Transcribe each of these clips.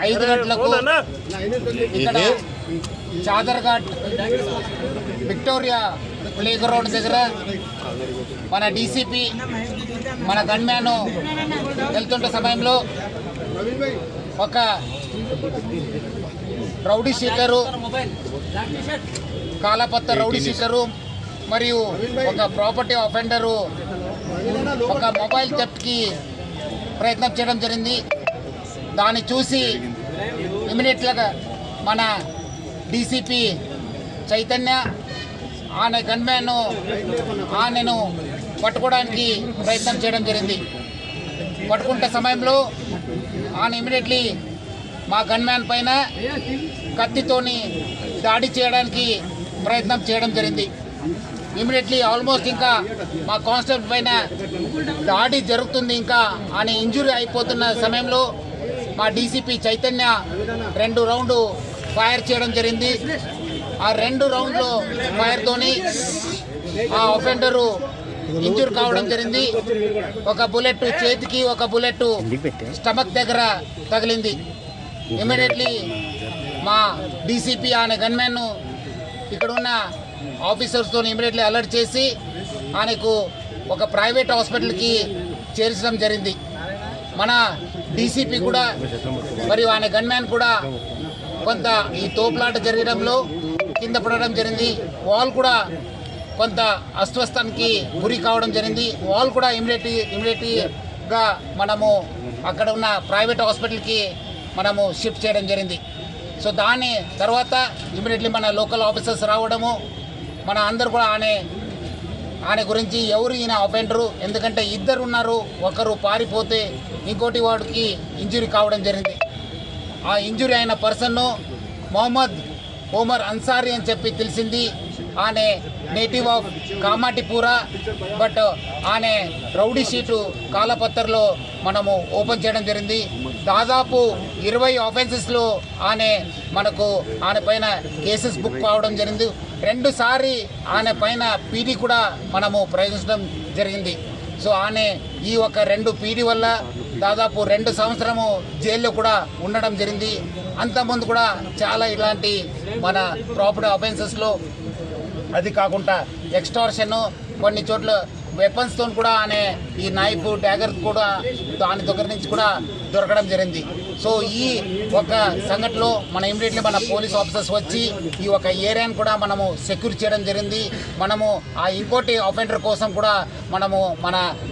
5 గంటలకు ఇక్కడ Chaderghat Victoria play ground దగ్గర మన డీసీపీ మన గన్మ్యాన్ వెళ్తుంటే సమయంలో ఒక రౌడీ షీటరు, కాలపత్త రౌడీ షీటరు మరియు ఒక ప్రాపర్టీ అఫెండరు ఒక మొబైల్ థెఫ్ట్కి ప్రయత్నం చేయడం జరిగింది. దాన్ని చూసి ఇమీడియట్గా మన డీసీపీ చైతన్య ఆయన గన్మ్యాన్ ఆయనను పట్టుకోవడానికి ప్రయత్నం చేయడం జరిగింది. పట్టుకుంటే సమయంలో ఆయన ఇమీడియట్లీ మా గన్మ్యాన్ పైన కత్తితోని దాడి చేయడానికి ప్రయత్నం చేయడం జరిగింది. ఇమీడియట్లీ ఆల్మోస్ట్ ఇంకా మా కానిస్టేబుల్ పైన దాడి జరుగుతుంది, ఇంకా ఆయన ఇంజురీ అయిపోతున్న సమయంలో మా డీసీపీ చైతన్య 2 రౌండ్లు ఫైర్ చేయడం జరిగింది. ఆ 2 రౌండ్లు ఫైర్తోని ఆ అఫెండరు ఇంజూర్ కావడం జరిగింది. ఒక బుల్లెట్ చేతికి, ఒక బుల్లెట్ స్టమక్ దగ్గర తగిలింది. ఇమీడియట్లీ మా డీసీపీ ఆయన గన్మ్యాన్ ఇక్కడ ఉన్న ఆఫీసర్స్తో ఇమీడియట్లీ అలర్ట్ చేసి ఆయనకు ఒక ప్రైవేట్ హాస్పిటల్కి చేర్చడం జరిగింది. మన డీసీపీ కూడా మరియు ఆయన గన్మ్యాన్ కూడా కొంత ఈ తోపులాట జరగడంలో కింద పడడం జరిగింది. వాల్ కూడా కొంత అస్వస్థానికి గురి కావడం జరిగింది. వాల్ కూడా ఇమీడియట్గా మనము అక్కడ ఉన్న ప్రైవేట్ హాస్పిటల్కి మనము షిఫ్ట్ చేయడం జరిగింది. సో దాని తర్వాత ఇమీడియట్లీ మన లోకల్ ఆఫీసర్స్ రావడము, మన అందరు కూడా ఆయన గురించి ఎవరు ఈయన అఫెండరు, ఎందుకంటే 2 ఉన్నారు, ఒకరు పారిపోతే ఇంకోటి వాడికి ఇంజురీ కావడం జరిగింది. ఆ ఇంజురీ అయిన పర్సన్ను మొహమ్మద్ ఒమర్ అన్సారీ అని చెప్పి తెలిసింది. ఆయన నేటివ్ ఆఫ్ కామాటిపూరా, బట్ ఆయన రౌడీ షీటు కాలపత్రలో మనము ఓపెన్ చేయడం జరిగింది. దాదాపు 20 ఆఫెన్సెస్లో ఆయన పైన కేసెస్ బుక్ కావడం జరిగింది. 2 సార్లు ఆయన పైన పీడీ కూడా మనము ప్రయోగించడం జరిగింది. సో ఆయన ఈ ఒక 2 పీడీ వల్ల దాదాపు 2 సంవత్సరము జైల్లో కూడా ఉండడం జరిగింది. అంతకుముందు కూడా చాలా ఇలాంటి మన ప్రాపర్టీ అఫెన్సెస్లో, అది కాకుండా ఎక్స్టార్షన్, కొన్ని చోట్ల వెపన్స్తో కూడా ఆయన ఈ నైఫ్ డ్యాగర్ కూడా దాని దగ్గర నుంచి కూడా దొరకడం జరిగింది. సో ఈ ఒక సంఘటనలో మన ఇమీడియట్లీ మన పోలీస్ ఆఫీసర్స్ వచ్చి ఈ ఒక ఏరియాను కూడా మనము సెక్యూర్ చేయడం జరిగింది. మనము ఆ ఇంకోటి అఫెండర్ కోసం కూడా మనము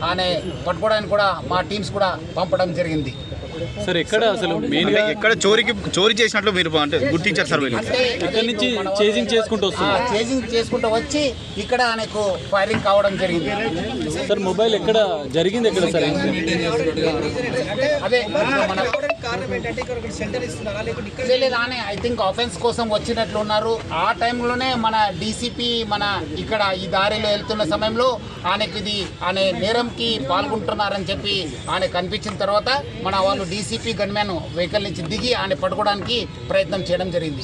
ఆయన పట్టుకోవడానికి కూడా మా టీమ్స్ కూడా పంపడం జరిగింది. సార్ ఎక్కడ అసలు మెయిన్గా ఎక్కడ చోరీ చేసినట్లు మీరు అంటే గుర్తించారు సార్? ఇక్కడ నుంచి చేజింగ్ చేసుకుంటూ వచ్చి ఇక్కడ ఆయనకు ఫైరింగ్ కావడం జరిగింది. సార్ మొబైల్ ఎక్కడ జరిగింది, ఎక్కడ సార్? అదే లేదు, ఆయన ఐ థింక్ ఆఫెన్స్ కోసం వచ్చినట్లు ఉన్నారు. ఆ టైంలోనే మన డీసీపీ ఇక్కడ ఈ దారిలో వెళ్తున్న సమయంలో ఆయన నేరంకి పాల్గొంటున్నారని చెప్పి ఆయన కనిపించిన తర్వాత మన వాళ్ళు డీసీపీ గన్మ్యాన్ వెహికల్ నుంచి దిగి ఆయన పట్టుకోవడానికి ప్రయత్నం చేయడం జరిగింది.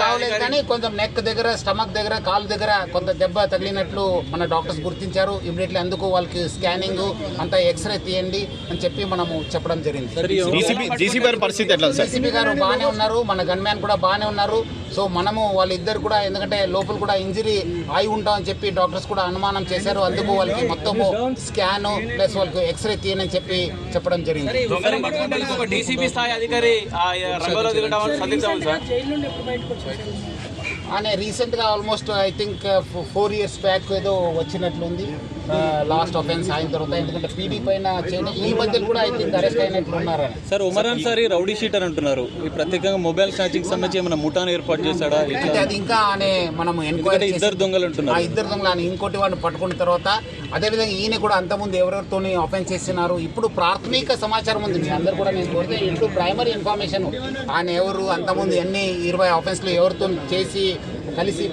కావలేదు కానీ కొంచెం నెక్ దగ్గర, స్టమక్ దగ్గర, కాలు దగ్గర కొంత దెబ్బ తగిలినట్లు మన డాక్టర్స్ గుర్తించారు. ఇమీడియట్లీ అందుకు వాళ్ళకి స్కానింగ్ అంతా ఎక్స్రే తీయండి అని చెప్పి మనము చెప్పడం జరిగింది. డీసీపీ గారు బాగానే ఉన్నారు, మన గన్మ్యాన్ కూడా బాగానే ఉన్నారు. సో మనము వాళ్ళిద్దరు కూడా, ఎందుకంటే లోపల కూడా ఇంజరీ అయి ఉంటామని చెప్పి డాక్టర్స్ కూడా అనుమానం చేశారు. అందుకు వాళ్ళకి మొత్తము స్కాన్ ప్లస్ వాళ్ళకి ఎక్స్రే తీయని చెప్పి చెప్పడం జరిగింది. ఆయన రీసెంట్గా almost I think 4 years back ఏదో వచ్చినట్లుంది లాస్ట్ అఫెన్స్ అయిన తర్వాత. ఎందుకంటే పీడీ పైన ఈ మధ్యలో కూడా ఐ థింక్ అరెస్ట్ అయినట్లు ఉన్నారు. Sir Umar Ansari rowdy sheeter అంటున్నారు. ఈ ప్రత్యేకంగా మొబైల్ స్నాచింగ్ సంబంధించి ఏమైనా ముఠాను ఏర్పాటు చేశాడా? అది ఇంకా మనం ఎంక్వైరీ 2 దొంగలు అంటున్నారు. 2 దొంగలు ఆయన ఇంకోటి వాడిని పట్టుకున్న తర్వాత, అదేవిధంగా ఈయన కూడా అంతకుముందు ఎవరెవరితో అఫెన్స్ చేస్తున్నారు. ఇప్పుడు ప్రాథమిక సమాచారం ఉంది, మీ అందరు కూడా నేను కోరితే ఇప్పుడు ప్రైమరీ ఇన్ఫర్మేషన్ ఆయన ఎవరు, అంతకుముందు ఎన్ని 20 అఫెన్స్లు ఎవరితో చేసి కలిసి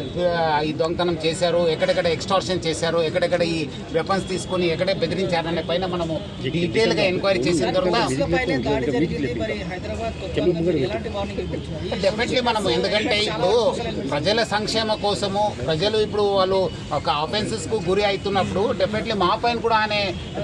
ఈ దొంగతనం చేశారు, ఎక్కడెక్కడ ఎక్స్టార్షన్ చేశారు, ఎక్కడెక్కడ ఈ వెపన్స్ తీసుకొని ఎక్కడే బెదిరించారనే పైన మనము డీటెయిల్గా ఎంక్వైరీ చేసిన తర్వాత డెఫినెట్లీ మనము, ఎందుకంటే ఇప్పుడు ప్రజల సంక్షేమ కోసము ప్రజలు ఇప్పుడు వాళ్ళు ఒక ఆఫెన్సెస్కు గురి అవుతున్నప్పుడు డెఫినెట్లీ మా పైన కూడా ఆయన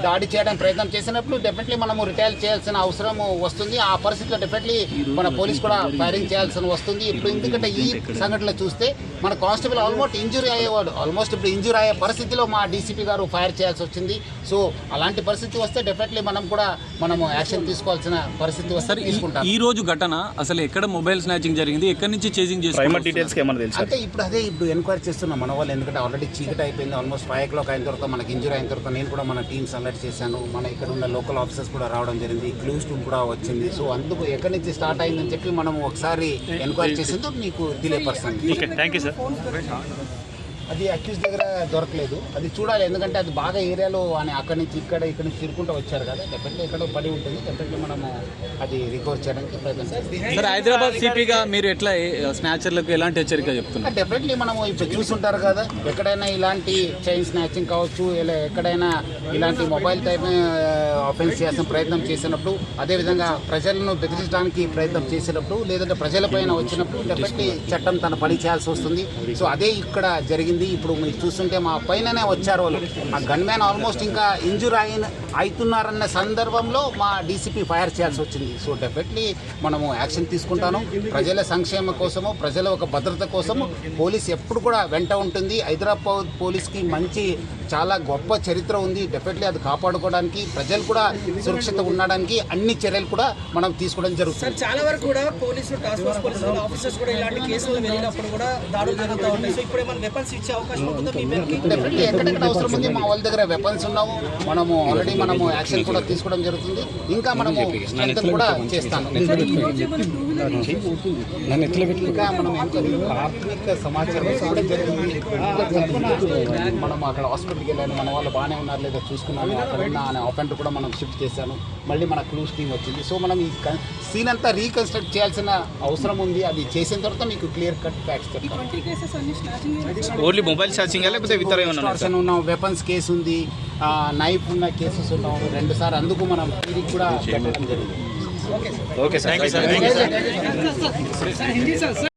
దాడి చేయడానికి ప్రయత్నం చేసినప్పుడు డెఫినెట్లీ మనము రిటైల్ చేయాల్సిన అవసరం వస్తుంది. ఆ పరిస్థితిలో డెఫినెట్లీ మన పోలీస్ కూడా ఫైరింగ్ చేయాల్సిన వస్తుంది. ఇప్పుడు ఎందుకంటే ఈ సంఘటనలో చూస్తే మన కానిస్టేబుల్ ఆల్మోస్ట్ ఇంజురీ అయ్యేవాడు, ఆల్మోస్ట్ ఇప్పుడు ఇంజురీ అయ్యే పరిస్థితిలో మా డీసీపీ గారు ఫైర్ చేయాల్సి వచ్చింది. సో అలాంటి పరిస్థితి వస్తే డెఫినెట్లీ మనము యాక్షన్ తీసుకోవాల్సిన పరిస్థితి వస్తే తీసుకుంటాం. ఈ రోజు ఘటన అసలు ఎక్కడ మొబైల్ స్నాచింగ్ జరిగింది, ఎక్కడి నుంచి చేసింగ్ ప్రైమరీ డీటెయిల్స్ ఏమన్నా తెలుసు? అంటే ఇప్పుడు ఎంక్వైరీ చేస్తున్నాం మన వాళ్ళు, ఎందుకంటే ఆల్రెడీ చీకటి అయిపోయింది. ఆల్మోస్ట్ 5 o'clock అయిన తర్వాత మనకి ఇంజురీ అయిన తర్వాత నేను కూడా మన టీమ్స్ అలర్ట్ చేశాను. మన ఇక్కడ ఉన్న లోకల్ ఆఫీసర్స్ కూడా రావడం జరిగింది, క్లూస్ టీమ్ కూడా వచ్చింది. సో అందుకు ఎక్కడి నుంచి స్టార్ట్ అయిందని చెప్పి మనం ఒకసారి ఎంక్వైరీ చేసిందో మీకు తెలియపరుస్తుంది. Okay, thank you sir. అది అక్యూజ్ దగ్గర దొరకలేదు, అది చూడాలి. ఎందుకంటే అది బాగా ఏరియాలో అని అక్కడి నుంచి ఇక్కడ తిరుగుకుంటూ వచ్చారు కదా, డెఫినెట్లీ ఎక్కడో పడి ఉంటుంది. డెఫినెట్లీ మనము అది రికవర్ చేయడానికి ప్రయత్నం చేస్తాం. సార్, హైదరాబాద్ సిపిగా మీరు ఎట్లా స్నాచర్లకు ఎలాంటి హెచ్చరిక చెప్తున్నారు? డెఫినెట్లీ మనము ఇప్పుడు చూస్తుంటారు కదా, ఎక్కడైనా ఇలాంటి చైన్ స్నాచింగ్ కావచ్చు, ఇలా ఎక్కడైనా ఇలాంటి మొబైల్ టైప్ ఆఫెన్స్ చేసిన ప్రయత్నం చేసినప్పుడు, అదేవిధంగా ప్రజలను బెదిరించడానికి ప్రయత్నం చేసినప్పుడు, లేదంటే ప్రజలపైన వచ్చినప్పుడు డెఫినెట్లీ చట్టం తన పని చేయాల్సి వస్తుంది. సో అదే ఇక్కడ జరిగింది. ఇప్పుడు మీరు చూస్తుంటే మా పైననే వచ్చారు వాళ్ళు, ఆ గన్మ్యాన్ ఆల్మోస్ట్ ఇంకా ఇంజూర్ అవుతున్నారన్న సందర్భంలో మా డీసీపీ ఫైర్ చేయాల్సి వచ్చింది. సో డెఫినెట్లీ మనము యాక్షన్ తీసుకుంటాను. ప్రజల సంక్షేమ కోసము, ప్రజల ఒక భద్రత కోసము పోలీస్ ఎప్పుడు కూడా వెంట ఉంటుంది. హైదరాబాద్ పోలీస్కి మంచి చాలా గొప్ప చరిత్ర ఉంది. డెఫినెట్లీ అది కాపాడుకోవడానికి, ప్రజలు కూడా సురక్షిత ఉండడానికి అన్ని చర్యలు కూడా మనం తీసుకోవడం జరుగుతుంది. చాలా వరకు కూడా పోలీసులు, టాస్క్ ఫోర్స్ పోలీసులు, ఆఫీసర్స్ కూడా ఇలాంటి కేసులు వెళ్ళినప్పుడు కూడా దాడులు జరుగుతూ ఉంటాయి. సో ఇప్పుడు ఏమైనా వెపన్స్ ఇచ్చే అవకాశం ఉంటుందా మీ మేరకి? డెఫినెట్లీ ఎక్కడెక్కడ అవసరం ఉంది మా వాళ్ళ దగ్గర వెపన్స్ ఉన్నాము. మనము ఆల్రెడీ మనము యాక్షన్ కూడా తీసుకోవడం జరుగుతుంది. ఇంకా మనము స్ట్రెంగ్తన్ కూడా చేస్తాము. ఇంకా మనం ప్రాథమిక సమాచారం ఇవ్వడం జరిగింది. మనం అక్కడ హాస్పిటల్కి వెళ్ళాను, మన వాళ్ళు బాగానే ఉన్నారు లేదా చూసుకున్నాను. అక్కడ ఉన్న ఆఫెండర్ కూడా మనం షిఫ్ట్ చేశాను. మళ్ళీ మన క్లూస్ టీమ్ వచ్చింది. సో మనం ఈ సీన్ అంతా రీకన్స్ట్రక్ట్ చేయాల్సిన అవసరం ఉంది. అది చేసిన తర్వాత మీకు క్లియర్ కట్ ఫ్యాక్ట్స్ చెప్తాను. ఓన్లీ మొబైల్ ఛార్జింగ్ లేకపోతే ఇతర ఏమన్నా ఉన్న వెపన్స్ కేసు ఉంది, నైఫ్ ఉన్న కేసెస్ ఉన్నాం 2 సార్లు. అందుకు మనం ఇది కూడా పెట్టడం జరిగింది. Okay sir.